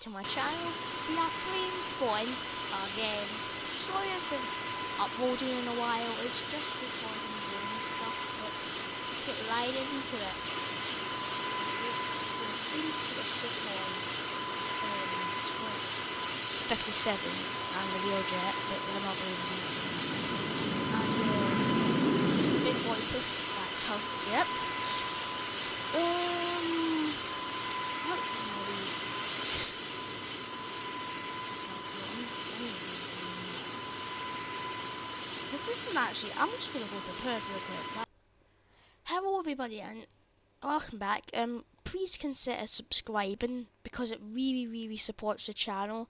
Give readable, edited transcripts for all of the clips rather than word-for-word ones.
to my channel. We have Cream Spawn again. Sorry I've been uploading in a while, it's just because I'm doing stuff, but let's get right into it. There seems to be a ship on 57 and the Wheeljet, but we're not really. And big boy pushed that tug, yep. What's really... This isn't actually, I'm just going to go to third real quick. Hello everybody and welcome back. Please consider subscribing because it really supports the channel,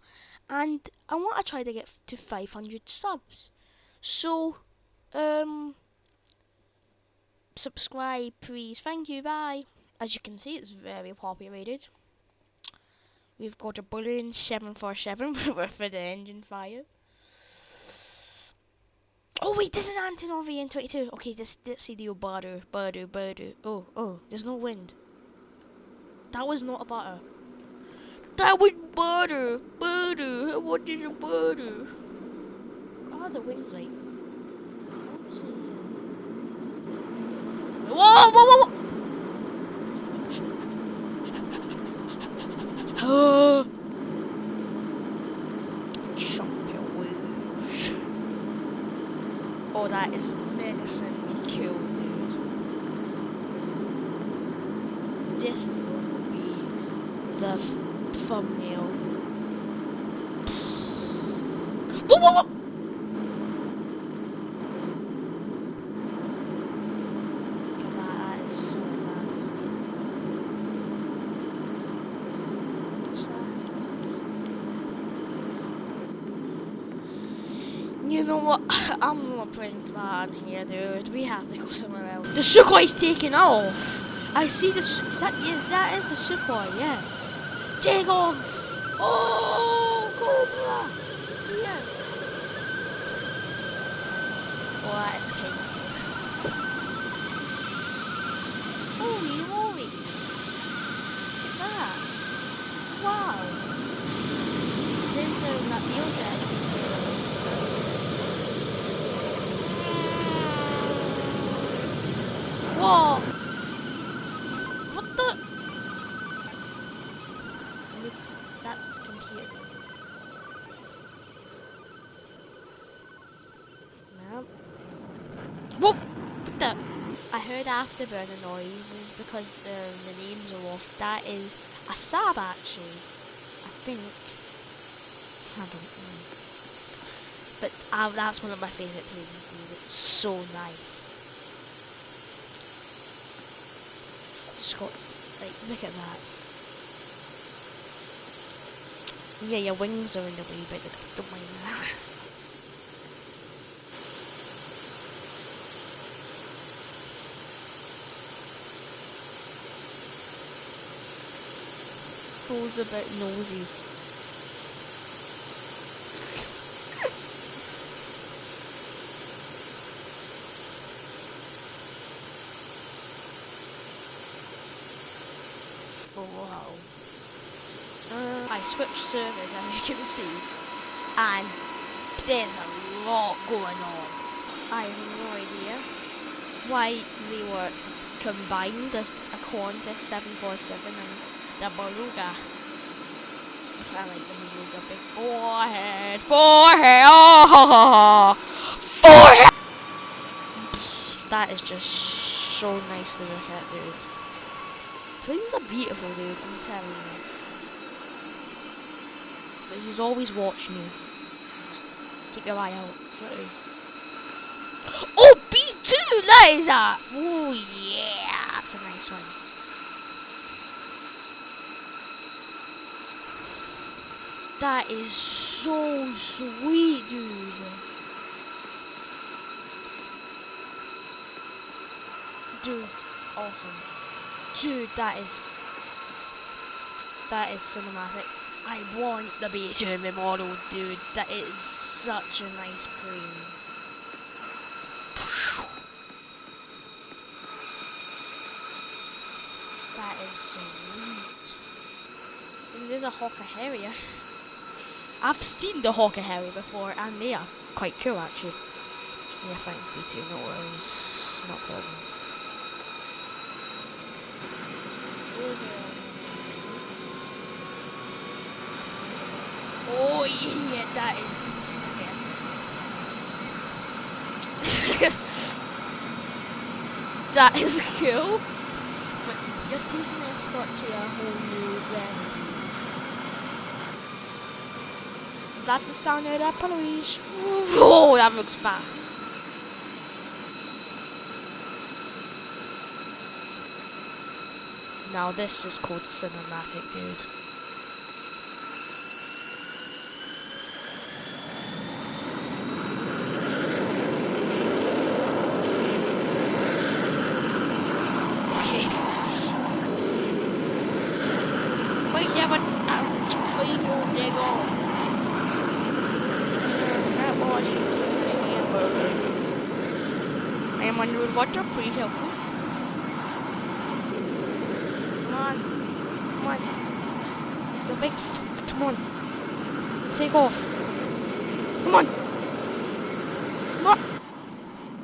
and I want to try to get to 500 subs. So, subscribe please. Thank you, bye. As you can see, it's very populated. We've got a balloon 747 with the engine fire. Oh wait, there's an Antonov VN22. Okay, let's see the butter. Oh, there's no wind. That was not a butter. That was butter. What is a butter? Oh, the wind's right. Let's see. Whoa! Oh. Oh, that is menacingly cool, dude. This is going to be the thumbnail. Whoa! Look at that is so bad. You know what? I'm not putting that in here, dude. We have to go somewhere else. The Sukhoi's taking off. I see the. That is the Sukhoi, yeah. Take off. Oh, Cobra. Yeah. Oh, that is kind of cool. Holy moly. Look at that. Wow. There's that music. Whoa! What the? That's computer. No. Whoa! What the? I heard afterburner noises because the names are off. That is a Saab actually. I think. I don't know. But that's one of my favourite planes, dude. It's so nice. Just got, like, look at that. Yeah, your wings are in the way, but don't mind that. Who's a bit nosy? Oh, wow. I switched servers, as you can see, and there's a lot going on. I have no idea why they were combined, a Qantas 747 and the Beluga. I like the Beluga, big forehead, oh, forehead! That is just so nice to look at, dude. Planes are beautiful, dude, I'm telling you. But he's always watching you. Just keep your eye out. Really. Oh, B2! That is a... Oh, yeah! That's a nice one. That is so sweet, dude. Dude, awesome. Dude, that is cinematic. I want the B2 in my model, dude. That is such a nice plane. That is sweet. There's a Hawker Harrier. I've seen the Hawker Harrier before, and they are quite cool actually. Yeah, thanks B2, no worries, not a problem. Oh yeah, that is. Yes. That is cool. But you're taking our spot to a whole new remedies. That's the sound of that police. Oh, that looks fast. Now this is called cinematic, dude. Wait, yeah, but wait, oh, there you go. That was I am under water, please help me. Come on, come on. You're big. Come on. Take off. Come on. Come on.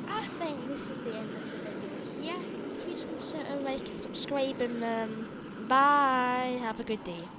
I think this is the end of the video here. Please consider like and subscribe and bye. Have a good day.